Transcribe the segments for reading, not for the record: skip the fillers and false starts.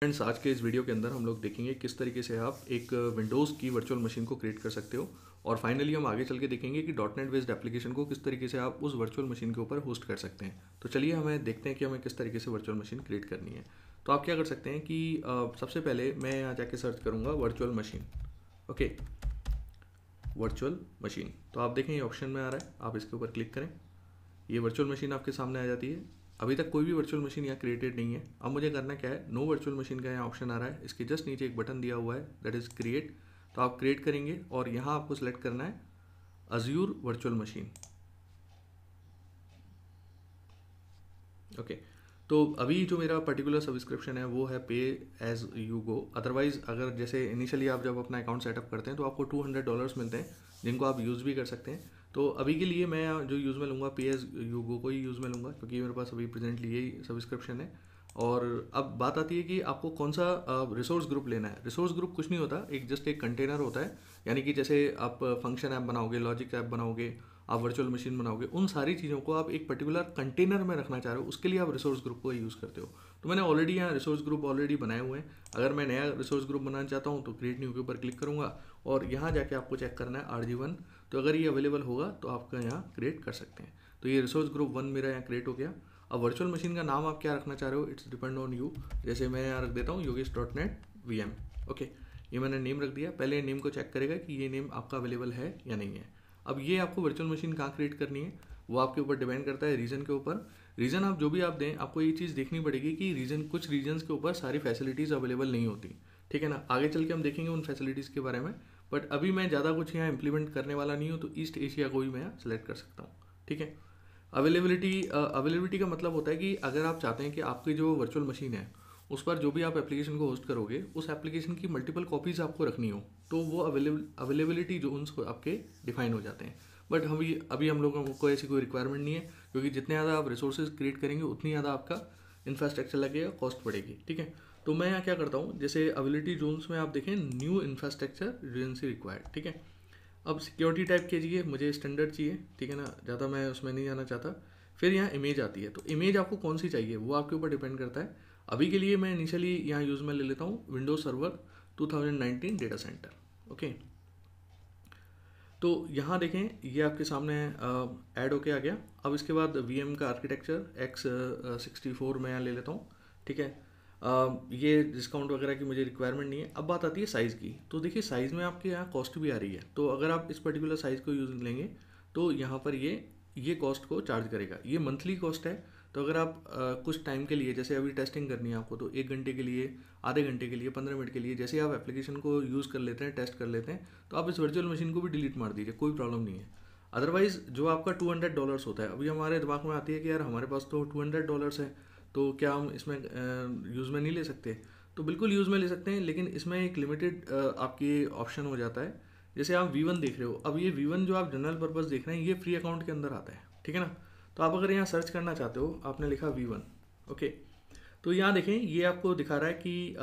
Friends, आज के इस वीडियो के अंदर हम लोग देखेंगे किस तरीके से आप एक विंडोज़ की वर्चुअल मशीन को क्रिएट कर सकते हो। और फाइनली हम आगे चल के देखेंगे कि डॉट नेट बेस्ड एप्लीकेशन को किस तरीके से आप उस वर्चुअल मशीन के ऊपर होस्ट कर सकते हैं। तो चलिए हमें देखते हैं कि हमें किस तरीके से वर्चुअल मशीन क्रिएट करनी है। तो आप क्या कर सकते हैं कि सबसे पहले मैं यहाँ जाके सर्च करूँगा virtual machine. Okay, virtual machine, तो आप देखें ये ऑप्शन में आ रहा है, आप इसके ऊपर क्लिक करें, ये वर्चुअल मशीन आपके सामने आ जाती है। अभी तक कोई भी वर्चुअल मशीन यहाँ क्रिएटेड नहीं है। अब मुझे करना क्या है, नो वर्चुअल मशीन का यहाँ ऑप्शन आ रहा है, इसके जस्ट नीचे एक बटन दिया हुआ है दैट इज़ क्रिएट। तो आप क्रिएट करेंगे और यहाँ आपको सेलेक्ट करना है अज्यूर वर्चुअल मशीन। ओके, तो अभी जो मेरा पर्टिकुलर सब्सक्रिप्शन है वो है पे एज यू गो। अदरवाइज अगर जैसे इनिशियली आप जब अपना अकाउंट सेटअप करते हैं तो आपको $200 मिलते हैं जिनको आप यूज़ भी कर सकते हैं। तो अभी के लिए मैं जो यूज़ में लूँगा पे एज यू गो को ही यूज़ में लूँगा, क्योंकि मेरे पास अभी प्रेजेंटली यही सब्सक्रिप्शन है। और अब बात आती है कि आपको कौन सा रिसोर्स ग्रुप लेना है। रिसोर्स ग्रुप कुछ नहीं होता, एक जस्ट एक कंटेनर होता है। यानी कि जैसे आप फंक्शन ऐप बनाओगे, लॉजिक ऐप बनाओगे, आप वर्चुअल मशीन बनाओगे, उन सारी चीज़ों को आप एक पर्टिकुलर कंटेनर में रखना चाह रहे हो, उसके लिए आप रिसोर्स ग्रुप को यूज़ करते हो। तो मैंने ऑलरेडी यहाँ रिसोर्स ग्रुप ऑलरेडी बनाए हुए हैं। अगर मैं नया रिसोर्स ग्रुप बनाना चाहता हूँ तो क्रिएट न्यू के ऊपर क्लिक करूँगा और यहाँ जाके आपको चेक करना है RG1। तो अगर ये अवेलेबल होगा तो आपका यहाँ क्रिएट कर सकते हैं। तो ये रिसोर्स ग्रुप 1 मेरा यहाँ क्रिएट हो गया। अब वर्चुअल मशीन का नाम आप क्या रखना चाह रहे हो, इट्स डिपेंड ऑन यू। जैसे मैं यहाँ रख देता हूँ yogesh.net VM। ओके, ये मैंने नेम रख दिया। पहले नेम को चेक करेगा कि ये नेम आपका अवेलेबल है या नहीं है। अब ये आपको वर्चुअल मशीन कहाँ क्रिएट करनी है वो आपके ऊपर डिपेंड करता है, रीजन के ऊपर। रीजन आप जो भी आप दें, आपको ये चीज़ देखनी पड़ेगी कि रीजन, कुछ रीजन्स के ऊपर सारी फैसिलिटीज़ अवेलेबल नहीं होती, ठीक है ना। आगे चल के हम देखेंगे उन फैसिलिटीज़ के बारे में, बट अभी मैं ज़्यादा कुछ यहाँ इंप्लीमेंट करने वाला नहीं हूँ, तो ईस्ट एशिया को ही मैं यहाँ सेलेक्ट कर सकता हूँ, ठीक है। अवेलेबिलिटी का मतलब होता है कि अगर आप चाहते हैं कि आपकी जो वर्चुअल मशीन है उस पर जो भी आप एप्लीकेशन को होस्ट करोगे उस एप्लीकेशन की मल्टीपल कॉपीज़ आपको रखनी हो, तो वो अवेलेबिलिटी जोन्स आपके डिफाइन हो जाते हैं। बट अभी हम लोगों को ऐसी कोई रिक्वायरमेंट नहीं है, क्योंकि जितने ज़्यादा आप रिसोर्सेज क्रिएट करेंगे उतनी ज़्यादा आपका इंफ्रास्ट्रक्चर लगेगा, कॉस्ट पड़ेगी, ठीक है। तो मैं यहाँ क्या करता हूँ, जैसे अवेलेबिलिटी जोन्स में आप देखें न्यू इंफ्रास्ट्रक्चर रिजेंसी रिक्वायर्ड, ठीक है। अब सिक्योरिटी टाइप कीजिए, मुझे स्टैंडर्ड चाहिए, ठीक है ना, ज़्यादा मैं उसमें नहीं जाना चाहता। फिर यहाँ इमेज आती है, तो इमेज आपको कौन सी चाहिए वो आपके ऊपर डिपेंड करता है। अभी के लिए मैं इनिशियली यहाँ यूज़ में ले लेता हूँ Windows server 2019 data centre. Okay, तो यहाँ देखें ये आपके सामने ऐड होके आ गया। अब इसके बाद VM का आर्किटेक्चर X64 मैं यहाँ ले लेता हूँ, ठीक है। ये डिस्काउंट वगैरह की मुझे रिक्वायरमेंट नहीं है। अब बात आती है साइज़ की, तो देखिए साइज़ में आपके यहाँ कॉस्ट भी आ रही है। तो अगर आप इस पर्टिकुलर साइज़ को यूज़ लेंगे तो यहाँ पर ये कॉस्ट को चार्ज करेगा, ये मंथली कॉस्ट है। तो अगर आप कुछ टाइम के लिए, जैसे अभी टेस्टिंग करनी है आपको, तो 1 घंटे के लिए, आधे घंटे के लिए, 15 मिनट के लिए, जैसे आप एप्लीकेशन को यूज़ कर लेते हैं, टेस्ट कर लेते हैं, तो आप इस वर्चुअल मशीन को भी डिलीट मार दीजिए, कोई प्रॉब्लम नहीं है। अदरवाइज़ जो आपका $200 होता है, अभी हमारे दिमाग में आती है कि यार हमारे पास तो $200 है, तो क्या हम इसमें यूज़ में नहीं ले सकते। तो बिल्कुल यूज़ में ले सकते हैं, लेकिन इसमें एक लिमिटेड आपकी ऑप्शन हो जाता है। जैसे आप V1 देख रहे हो, अब ये V1 जो आप जनरल पर्पज़ देख रहे हैं ये फ्री अकाउंट के अंदर आता है, ठीक है ना। तो आप अगर यहाँ सर्च करना चाहते हो, आपने लिखा V1, ओके, तो यहाँ देखें ये आपको दिखा रहा है कि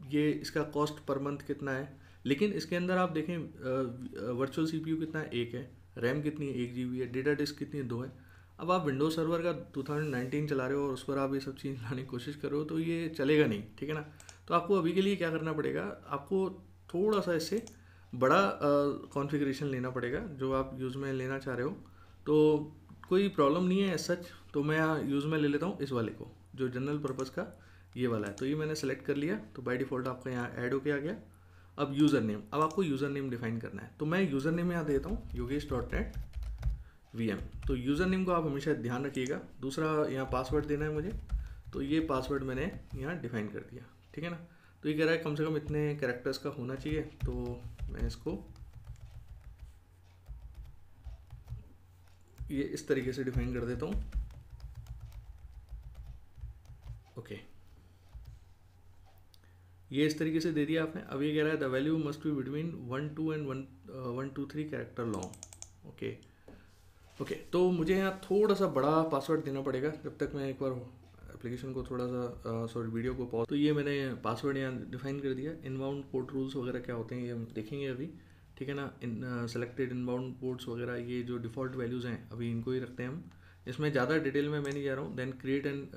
ये इसका कॉस्ट पर मंथ कितना है। लेकिन इसके अंदर आप देखें वर्चुअल CPU कितना है, 1 है, रैम कितनी है, 1 GB है, डेटा डिस्क कितनी है, 2 है। अब आप विंडोज सर्वर का 2019 चला रहे हो और उस पर आप ये सब चीज़ लाने की कोशिश कर रहे हो, तो ये चलेगा नहीं, ठीक है ना। तो आपको अभी के लिए क्या करना पड़ेगा, आपको थोड़ा सा इससे बड़ा कॉन्फ़िगरेशन लेना पड़ेगा जो आप यूज़ में लेना चाह रहे हो। तो कोई प्रॉब्लम नहीं है सच, तो मैं यहाँ यूज़ में ले लेता हूँ इस वाले को, जो जनरल पर्पज़ का ये वाला है। तो ये मैंने सेलेक्ट कर लिया, तो बाय डिफ़ॉल्ट आपका यहाँ ऐड होके आ गया। अब यूज़र नेम, अब आपको यूज़र नेम डिफाइन करना है, तो मैं यूज़र नेम यहाँ देता हूँ yogesh.net VM। तो यूज़र नेम को आप हमेशा ध्यान रखिएगा। दूसरा यहाँ पासवर्ड देना है मुझे, तो ये पासवर्ड मैंने यहाँ डिफाइन कर दिया, ठीक है ना। तो ये कह रहा है कम से कम इतने कैरेक्टर्स का होना चाहिए, तो मैं इसको ये इस तरीके से डिफाइन कर देता हूँ। ओके, ये इस तरीके से दे दिया आपने। अब ये कह रहा है the value must be between 1 2 and 1 2 3 character long. Okay okay, तो मुझे यहाँ थोड़ा सा बड़ा पासवर्ड देना पड़ेगा, जब तक मैं एक बार एप्लीकेशन को थोड़ा सा सॉरी वीडियो को पॉज। तो ये मैंने पासवर्ड यहाँ डिफाइन कर दिया। इनबाउंड पोर्ट रूल्स वगैरह क्या होते हैं ये हम देखेंगे अभी, ठीक है ना। इन सेलेक्टेड इनबाउंड पोर्ट्स वगैरह, ये जो डिफ़ॉल्ट वैल्यूज़ हैं अभी इनको ही रखते हैं हम। इसमें ज़्यादा डिटेल में मैं नहीं जा रहा हूँ। Then create and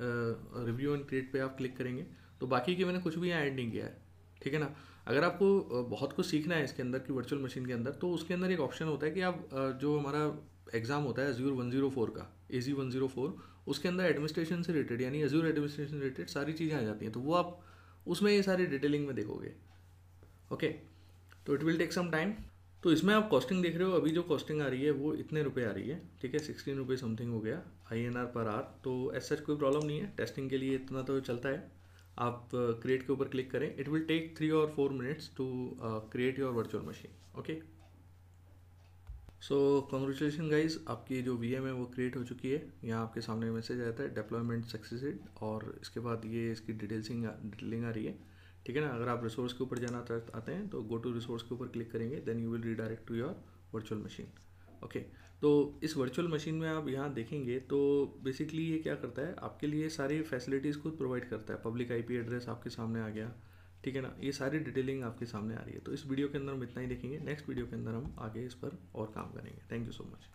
review and create पे आप क्लिक करेंगे तो बाकी के मैंने कुछ भी यहाँ ऐड नहीं किया है, ठीक है ना। अगर आपको बहुत कुछ सीखना है इसके अंदर की वर्चुअल मशीन के अंदर, तो उसके अंदर एक ऑप्शन होता है कि आप जो हमारा एग्ज़ाम होता है Azure 104 का, AZ 104, उसके अंदर एडमिनिस्ट्रेशन से रिलेटेड यानी Azure एडमिनिस्ट्रेशन से रिलेटेड सारी चीज़ें आ जाती हैं, तो वो आप उसमें ये सारी डिटेलिंग में देखोगे। ओके, तो it will take some time. तो इसमें आप कॉस्टिंग देख रहे हो, अभी जो कॉस्टिंग आ रही है वो इतने रुपए आ रही है, ठीक है, 16 रुपये समथिंग हो गया INR पर आवर। तो ऐसा कोई प्रॉब्लम नहीं है, टेस्टिंग के लिए इतना तो चलता है। आप क्रिएट के ऊपर क्लिक करें, इट विल टेक 3 और 4 minutes to create your virtual machine. Okay, so congratulation guys, आपकी जो VM है वो क्रिएट हो चुकी है। यहाँ आपके सामने मैसेज आता है डिप्लॉयमेंट सक्सेसेड, और इसके बाद ये इसकी डिटेलिंग आ रही है, ठीक है ना। अगर आप रिसोर्स के ऊपर जाना आते हैं तो गो टू रिसोर्स के ऊपर क्लिक करेंगे, then you will redirect to your virtual machine. Okay, तो इस वर्चुअल मशीन में आप यहाँ देखेंगे तो बेसिकली ये क्या करता है, आपके लिए सारी फैसिलिटीज़ खुद प्रोवाइड करता है। पब्लिक IP एड्रेस आपके सामने आ गया, ठीक है ना, ये सारी डिटेलिंग आपके सामने आ रही है। तो इस वीडियो के अंदर हम इतना ही देखेंगे, नेक्स्ट वीडियो के अंदर हम आगे इस पर और काम करेंगे। Thank you so much.